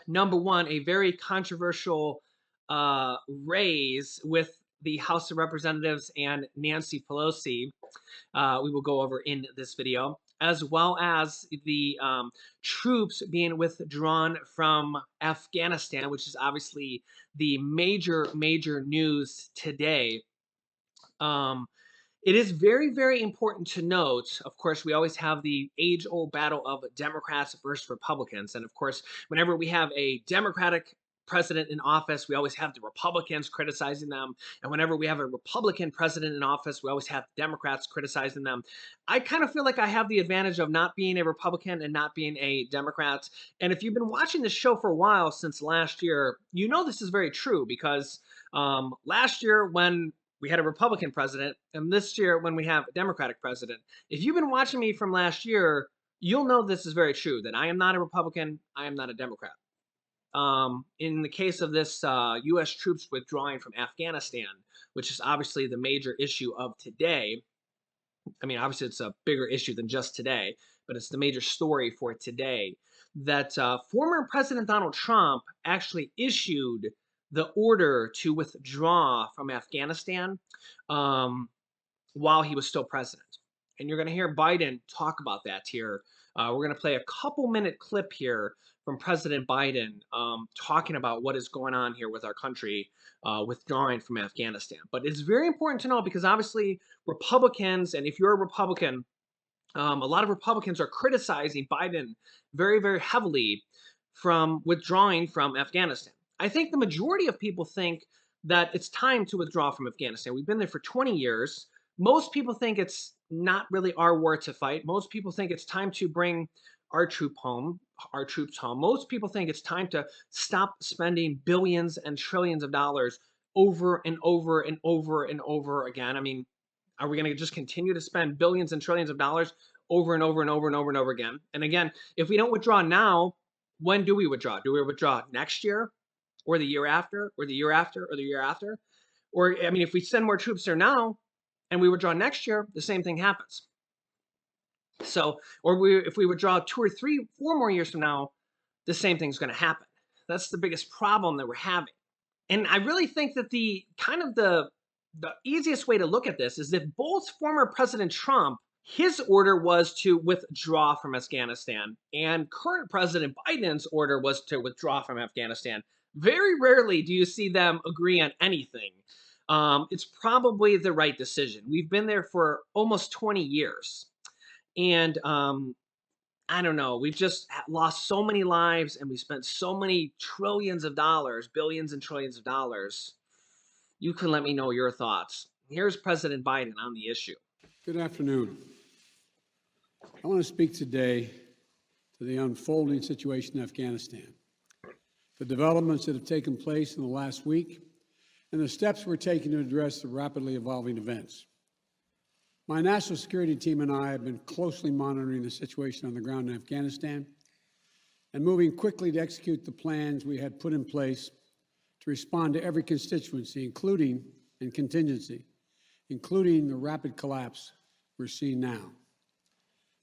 Number one, a very controversial raise with the House of Representatives and Nancy Pelosi. We will go over in this video, as well as the troops being withdrawn from Afghanistan, which is obviously the major news today. Um, it is very, very important to note, of course, we always have the age old battle of Democrats versus Republicans. And of course, whenever we have a Democratic president in office, we always have the Republicans criticizing them. And whenever we have a Republican president in office, we always have Democrats criticizing them. I kind of feel like I have the advantage of not being a Republican and not being a Democrat. And if you've been watching this show for a while, since last year, you know this is very true because last year when we had a Republican president, and this year when we have a Democratic president. If you've been watching me from last year, you'll know this is very true, that I am not a Republican, I am not a Democrat. In the case of this U.S. troops withdrawing from Afghanistan, which is obviously the major issue of today, I mean, obviously it's a bigger issue than just today, but it's the major story for today, that former President Donald Trump actually issued the order to withdraw from Afghanistan um, while he was still president. And you're going to hear Biden talk about that here. We're going to play a couple minute clip here from President Biden talking about what is going on here with our country withdrawing from Afghanistan. But it's very important to know because obviously Republicans, and if you're a Republican, a lot of Republicans are criticizing Biden very, very heavily from withdrawing from Afghanistan. I think the majority of people think that it's time to withdraw from Afghanistan. We've been there for 20 years. Most people think it's not really our war to fight. Most people think it's time to bring our our troops home. Most people think it's time to stop spending billions and trillions of dollars over and over and over and over again. I mean, are we going to just continue to spend billions and trillions of dollars over and over and over and over and over again? And again, if we don't withdraw now, when do we withdraw? Do we withdraw next year or the year after or the year after or the year after? Or, I mean, if we send more troops there now and we withdraw next year, the same thing happens. So, if we withdraw 2 or 3, 4 more years from now, the same thing's going to happen. That's the biggest problem that we're having. And I really think that the kind of the easiest way to look at this is that both former President Trump, his order was to withdraw from Afghanistan, and current President Biden's order was to withdraw from Afghanistan. Very rarely do you see them agree on anything. It's probably the right decision. We've been there for almost 20 years. And I don't know, we've just lost so many lives and we spent so many trillions of dollars, billions and trillions of dollars. You can let me know your thoughts. Here's President Biden on the issue. Good afternoon. I want to speak today to the unfolding situation in Afghanistan, the developments that have taken place in the last week, and the steps we're taking to address the rapidly evolving events. My national security team and I have been closely monitoring the situation on the ground in Afghanistan and moving quickly to execute the plans we had put in place to respond to every constituency, including and contingency, including the rapid collapse we're seeing now.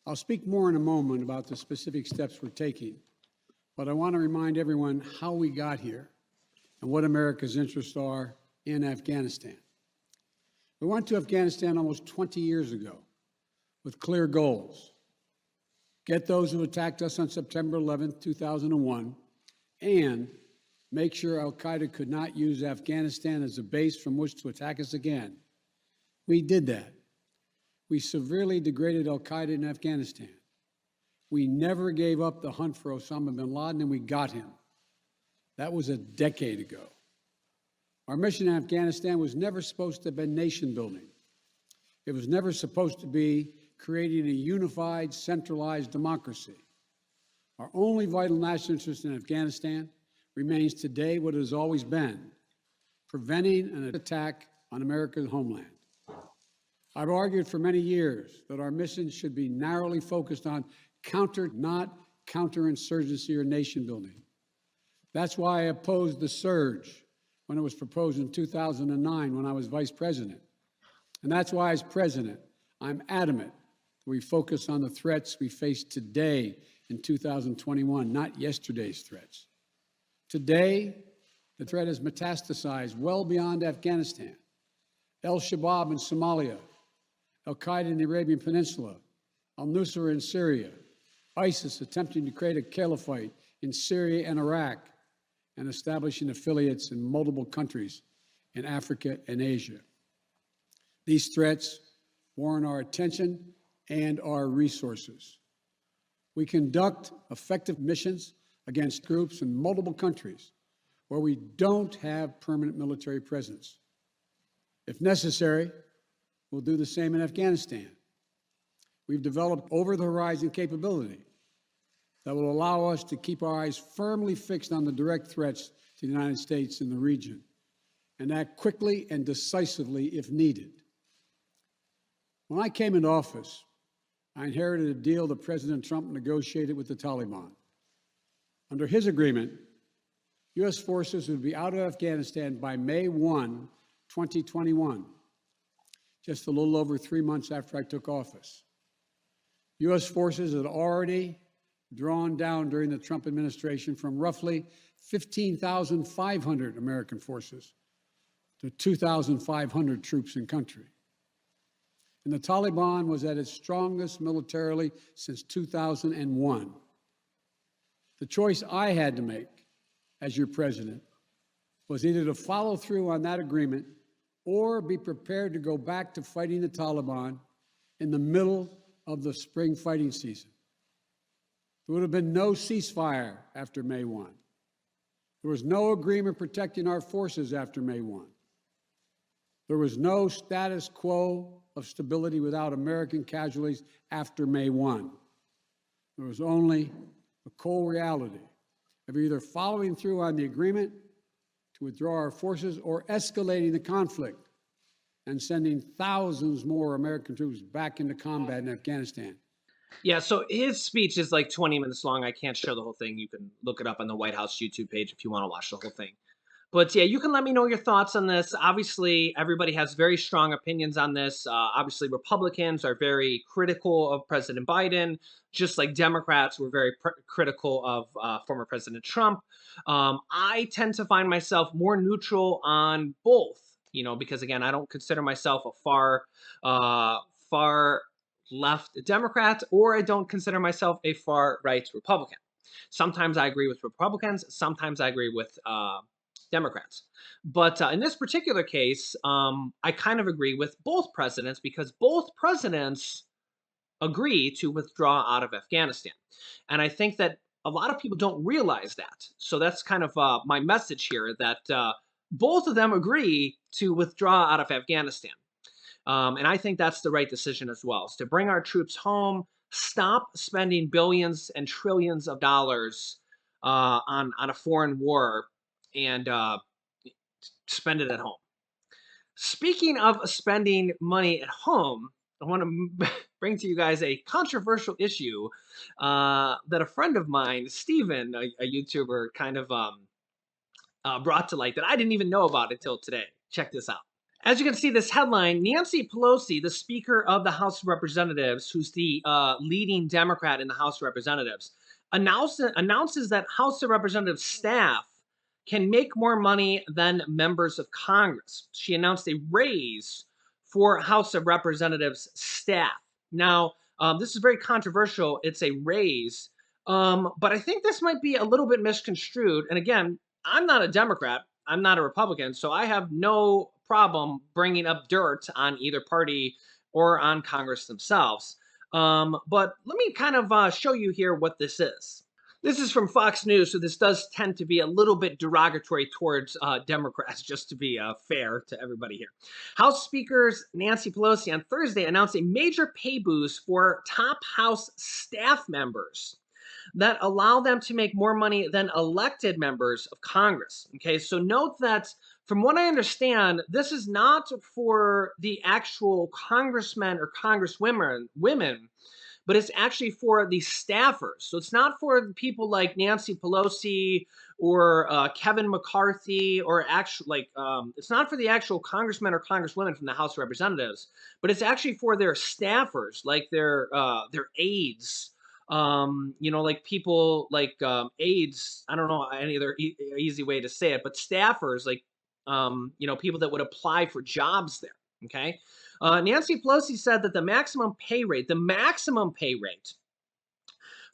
I'll speak more in a moment about the specific steps we're taking, but I want to remind everyone how we got here and what America's interests are in Afghanistan. We went to Afghanistan almost 20 years ago with clear goals. Get those who attacked us on September 11, 2001, and make sure al-Qaeda could not use Afghanistan as a base from which to attack us again. We did that. We severely degraded al-Qaeda in Afghanistan. We never gave up the hunt for Osama bin Laden, and we got him. That was a decade ago. Our mission in Afghanistan was never supposed to have been nation building. It was never supposed to be creating a unified, centralized democracy. Our only vital national interest in Afghanistan remains today what it has always been: preventing an attack on America's homeland. I've argued for many years that our mission should be narrowly focused on not counterinsurgency or nation building. That's why I opposed the surge when it was proposed in 2009 when I was vice president. And that's why, as president, I'm adamant we focus on the threats we face today in 2021, not yesterday's threats. Today, the threat has metastasized well beyond Afghanistan. Al-Shabaab in Somalia, Al-Qaeda in the Arabian Peninsula, al-Nusra in Syria, ISIS attempting to create a caliphate in Syria and Iraq, and establishing affiliates in multiple countries in Africa and Asia. These threats warrant our attention and our resources. We conduct effective missions against groups in multiple countries where we don't have permanent military presence. If necessary, we'll do the same in Afghanistan. We've developed over-the-horizon capability that will allow us to keep our eyes firmly fixed on the direct threats to the United States and the region, and act quickly and decisively if needed. When I came into office, I inherited a deal that President Trump negotiated with the Taliban. Under his agreement, U.S. forces would be out of Afghanistan by May 1, 2021, just a little over 3 months after I took office. U.S. forces had already drawn down during the Trump administration from roughly 15,500 American forces to 2,500 troops in country. And the Taliban was at its strongest militarily since 2001. The choice I had to make as your president was either to follow through on that agreement or be prepared to go back to fighting the Taliban in the middle of the spring fighting season. There would have been no ceasefire after May 1. There was no agreement protecting our forces after May 1. There was no status quo of stability without American casualties after May 1. There was only the cold reality of either following through on the agreement to withdraw our forces or escalating the conflict and sending thousands more American troops back into combat in Afghanistan. Yeah, so his speech is like 20 minutes long. I can't show the whole thing. You can look it up on the White House YouTube page if you want to watch the whole thing. But yeah, you can let me know your thoughts on this. Obviously, everybody has very strong opinions on this. Obviously, Republicans are very critical of President Biden, just like Democrats were very critical of former President Trump. I tend to find myself more neutral on both, because again, I don't consider myself a far left Democrat, or I don't consider myself a far right Republican. Sometimes I agree with Republicans, sometimes I agree with Democrats. But in this particular case, I kind of agree with both presidents because both presidents agree to withdraw out of Afghanistan. And I think that a lot of people don't realize that. So that's kind of my message here, that both of them agree to withdraw out of Afghanistan. And I think that's the right decision as well, is to bring our troops home, stop spending billions and trillions of dollars on a foreign war, and spend it at home. Speaking of spending money at home, I want to bring to you guys a controversial issue that a friend of mine, Steven, a YouTuber, kind of brought to light that I didn't even know about until today. Check this out. As you can see, this headline, Nancy Pelosi, the Speaker of the House of Representatives, who's the leading Democrat in the House of Representatives, announces that House of Representatives staff can make more money than members of Congress. She announced a raise for House of Representatives staff. Now, this is very controversial. It's a raise, but I think this might be a little bit misconstrued. And again, I'm not a Democrat. I'm not a Republican, so I have no problem bringing up dirt on either party or on Congress themselves. But let me kind of show you here what this is. This is from Fox News, so this does tend to be a little bit derogatory towards Democrats, just to be fair to everybody here. House Speaker Nancy Pelosi on Thursday announced a major pay boost for top House staff members that allow them to make more money than elected members of Congress. Okay, so note that from what I understand, this is not for the actual congressmen or congresswomen, but it's actually for the staffers. So it's not for people like Nancy Pelosi or Kevin McCarthy, or it's not for the actual congressmen or congresswomen from the House of Representatives, but it's actually for their staffers, like their aides, Like people like aides. I don't know any other easy way to say it, but staffers, like people that would apply for jobs there. Okay. Nancy Pelosi said that the maximum pay rate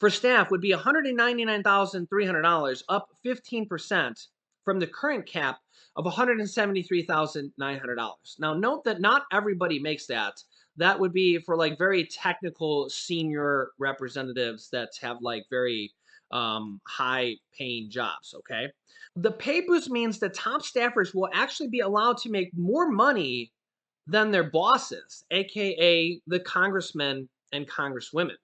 for staff would be $199,300, up 15% from the current cap of $173,900. Now, note that not everybody makes that. That would be for like very technical senior representatives that have like very high paying jobs. Okay. The pay boost means that top staffers will actually be allowed to make more money than their bosses, aka the congressmen and congresswomen.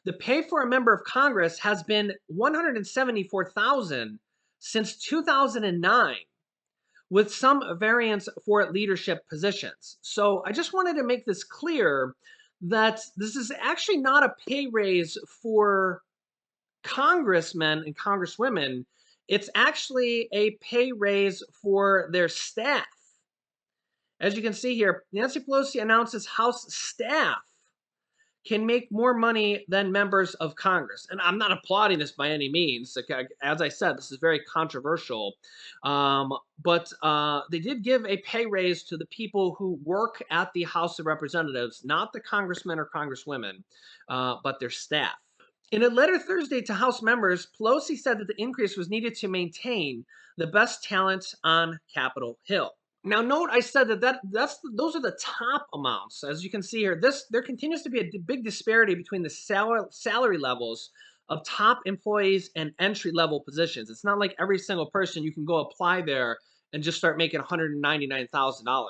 The pay for a member of Congress has been 174,000 since 2009, with some variance for leadership positions. So I just wanted to make this clear that this is actually not a pay raise for congressmen and congresswomen. It's actually a pay raise for their staff. As you can see here, Nancy Pelosi announces House staff can make more money than members of Congress. And I'm not applauding this by any means. As I said, this is very controversial. But they did give a pay raise to the people who work at the House of Representatives, not the congressmen or congresswomen, but their staff. In a letter Thursday to House members, Pelosi said that the increase was needed to maintain the best talent on Capitol Hill. Now, note I said those are the top amounts. As you can see here, there continues to be a big disparity between the salary levels of top employees and entry level positions. It's not like every single person you can go apply there and just start making $199,000.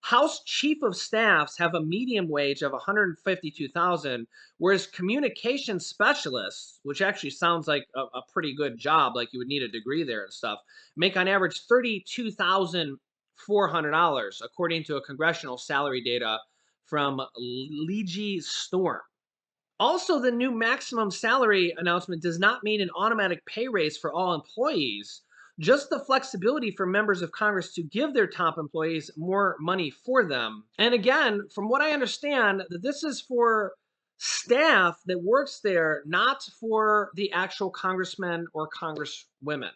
House chief of staffs have a medium wage of $152,000, whereas communication specialists, which actually sounds like a pretty good job, like you would need a degree there and stuff, make on average $32,400, according to a congressional salary data from Legie Storm. Also, the new maximum salary announcement does not mean an automatic pay raise for all employees, just the flexibility for members of Congress to give their top employees more money for them. And again, from what I understand, that this is for staff that works there, not for the actual congressmen or congresswomen.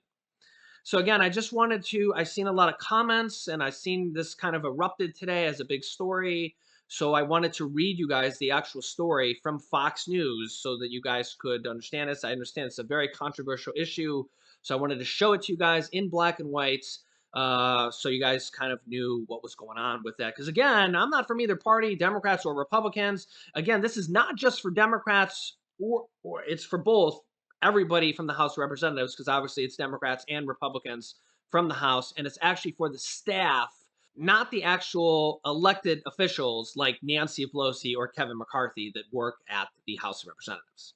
So again, I've seen a lot of comments and I've seen this kind of erupted today as a big story. So I wanted to read you guys the actual story from Fox News so that you guys could understand this. I understand it's a very controversial issue. So I wanted to show it to you guys in black and white, so you guys kind of knew what was going on with that. Because again, I'm not from either party, Democrats or Republicans. Again, this is not just for Democrats or it's for both everybody from the House of Representatives, because obviously it's Democrats and Republicans from the House, and it's actually for the staff, not the actual elected officials like Nancy Pelosi or Kevin McCarthy that work at the House of Representatives.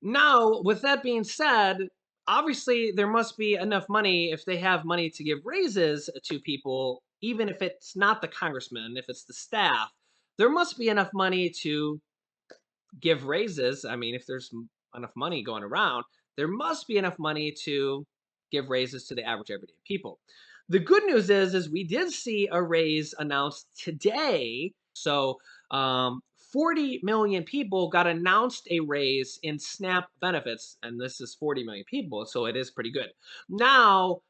Now, with that being said, obviously there must be enough money if they have money to give raises to people, even if it's not the congressman, if it's the staff, there must be enough money to give raises. I mean, if there's enough money going around, there must be enough money to give raises to the average everyday people. The good news is we did see a raise announced today. So 40 million people got announced a raise in SNAP benefits, and this is 40 million people, so it is pretty good. Now,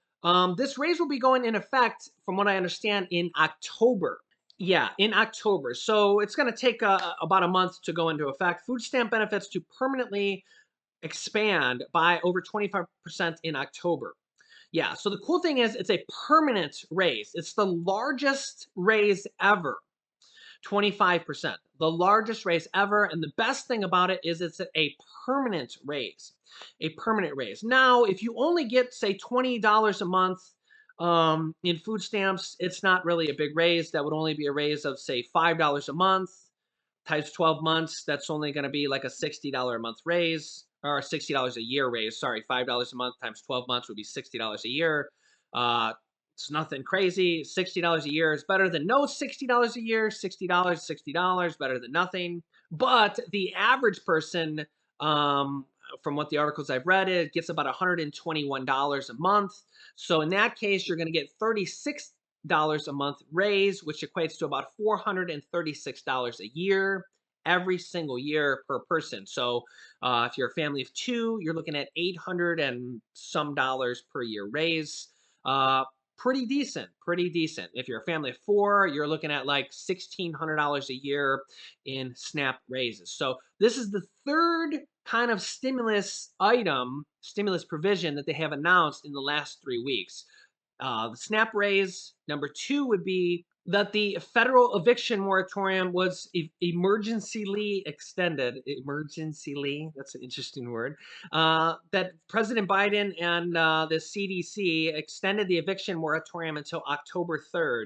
this raise will be going in effect, from what I understand, in October. Yeah, in October. So it's going to take about a month to go into effect. Food stamp benefits to permanently expand by over 25% in October. Yeah, so the cool thing is it's a permanent raise. It's the largest raise ever. 25%. The largest raise ever. And the best thing about it is it's a permanent raise. A permanent raise. Now, if you only get, say, $20 a month in food stamps, it's not really a big raise. That would only be a raise of, say, $5 a month times 12 months. That's only going to be like a $60 a month raise, or $60 a year raise. Sorry, $5 a month times 12 months would be $60 a year. It's nothing crazy. $60 a year is better than no $60 a year. $60, better than nothing. But the average person, from what the articles I've read, it gets about $121 a month. So in that case, you're going to get $36 a month raise, which equates to about $436 a year. every single year per person. So if you're a family of two, you're looking at 800 and some dollars per year raise. Uh, Pretty decent, pretty decent. If you're a family of four, you're looking at like $1,600 a year in SNAP raises. So this is the third kind of stimulus provision that they have announced in the last 3 weeks. The SNAP raise. Number two would be that the federal eviction moratorium was emergencyly extended. Emergencyly, that's an interesting word. That President Biden and the CDC extended the eviction moratorium until October 3rd.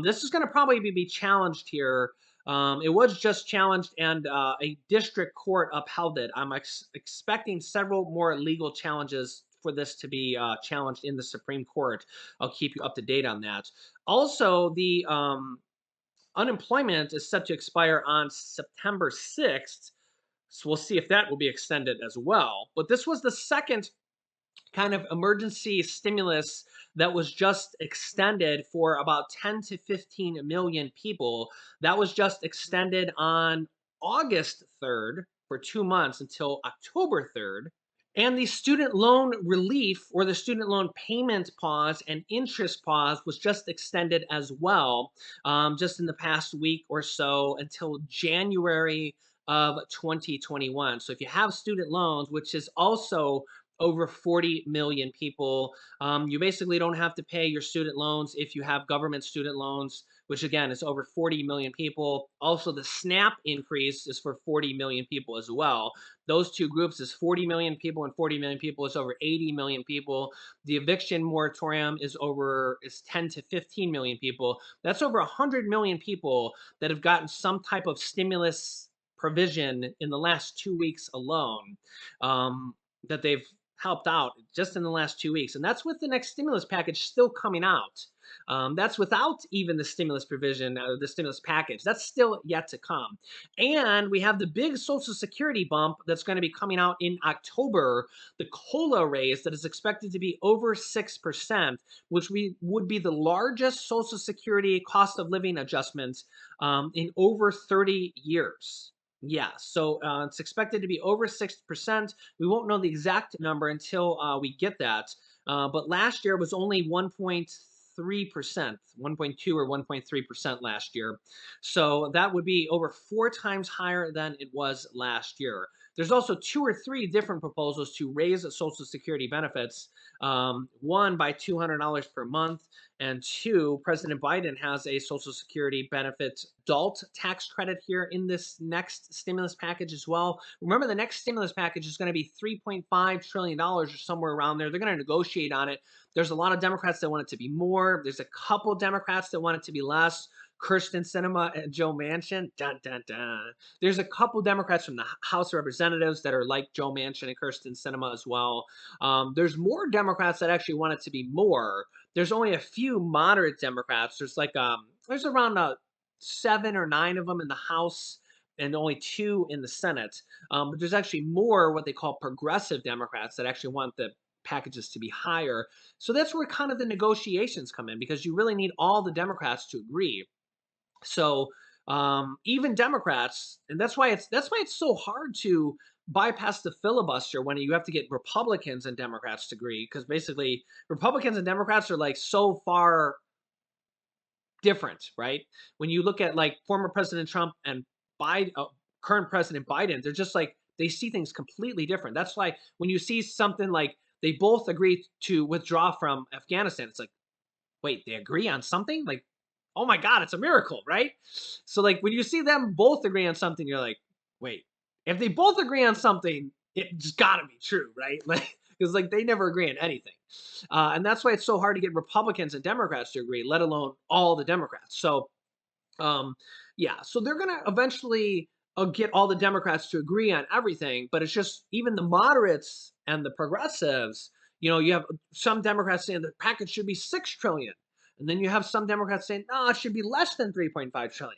This is going to probably be challenged here. It was just challenged, and a district court upheld it. I'm expecting several more legal challenges for this to be challenged in the Supreme Court. I'll keep you up to date on that. Also, the unemployment is set to expire on September 6th. So we'll see if that will be extended as well. But this was the second kind of emergency stimulus that was just extended for about 10 to 15 million people. That was just extended on August 3rd for 2 months until October 3rd. And the student loan relief or the student loan payment pause and interest pause was just extended as well, just in the past week or so until January of 2021. So if you have student loans, which is also over 40 million people. You basically don't have to pay your student loans if you have government student loans, which again is over 40 million people. Also, the SNAP increase is for 40 million people as well. Those two groups is 40 million people, and 40 million people is over 80 million people. The eviction moratorium is 10 to 15 million people. That's over 100 million people that have gotten some type of stimulus provision in the last 2 weeks alone, that they've helped out just in the last 2 weeks. And that's with the next stimulus package still coming out. That's without even the stimulus provision, the stimulus package. That's still yet to come. And we have the big Social Security bump that's going to be coming out in October, the COLA raise that is expected to be over 6%, which would be the largest Social Security cost of living adjustment in over 30 years. Yeah, so it's expected to be over 6%. We won't know the exact number until we get that. But last year was only 1.3%, 1.2 or 1.3% last year. So that would be over 4 times higher than it was last year. There's also 2 or 3 different proposals to raise Social Security benefits. One, by $200 per month, and two, President Biden has a Social Security benefit adult tax credit here in this next stimulus package as well. Remember, the next stimulus package is going to be $3.5 trillion or somewhere around there. They're going to negotiate on it. There's a lot of Democrats that want it to be more. There's a couple Democrats that want it to be less. Kyrsten Sinema and Joe Manchin. Dun, dun, dun. There's a couple Democrats from the House of Representatives that are like Joe Manchin and Kyrsten Sinema as well. There's more Democrats that actually want it to be more. There's only a few moderate Democrats. There's around 7 or 9 of them in the House and only 2 in the Senate. But there's actually more what they call progressive Democrats that actually want the packages to be higher. So that's where kind of the negotiations come in, because you really need all the Democrats to agree. So even Democrats, and that's why it's so hard to bypass the filibuster when you have to get Republicans and Democrats to agree, because basically Republicans and Democrats are like so far different, right? When you look at like former President Trump and Biden, current President Biden, they're just like they see things completely different. That's why when you see something like they both agree to withdraw from Afghanistan, it's like, wait, they agree on something? Like, oh my God, it's a miracle, right? So like when you see them both agree on something, you're like, wait, if they both agree on something, it's gotta be true, right? Like, because like they never agree on anything. And that's why it's so hard to get Republicans and Democrats to agree, let alone all the Democrats. So yeah, so they're gonna eventually get all the Democrats to agree on everything, but it's just even the moderates and the progressives. You have some Democrats saying the package should be 6 trillion, and then you have some Democrats saying no, it should be less than 3.5 trillion.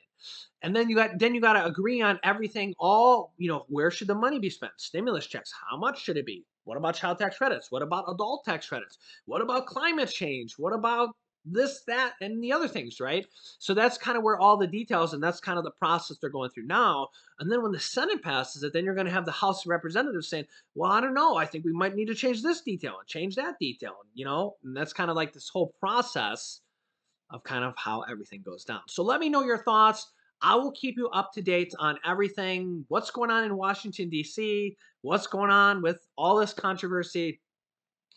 And then you got to agree on everything. All where should the money be spent? Stimulus checks. How much should it be? What about child tax credits? What about adult tax credits? What about climate change? What about this, that, and the other things, right? So that's kind of where all the details, and that's kind of the process they're going through now. And then when the Senate passes it, then you're going to have the House of Representatives saying, well, I don't know, I think we might need to change this detail and change that detail, and that's kind of like this whole process of kind of how everything goes down. So let me know your thoughts. I will keep you up to date on everything, what's going on in Washington, D.C., what's going on with all this controversy.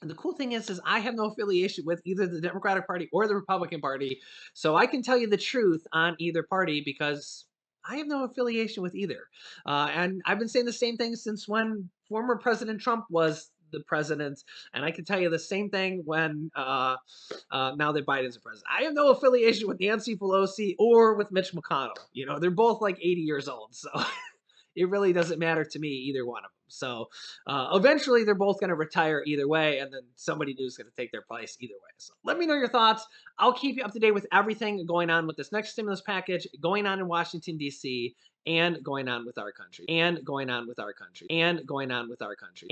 And the cool thing is I have no affiliation with either the Democratic Party or the Republican Party. So I can tell you the truth on either party because I have no affiliation with either. And I've been saying the same thing since when former President Trump was the president. And I can tell you the same thing when now that Biden's the president. I have no affiliation with Nancy Pelosi or with Mitch McConnell. They're both like 80 years old. So it really doesn't matter to me, either one of them. So eventually they're both going to retire either way, and then somebody new is going to take their place either way. So let me know your thoughts. I'll keep you up to date with everything going on with this next stimulus package, going on in Washington, D.C., and going on with our country, and going on with our country, and going on with our country.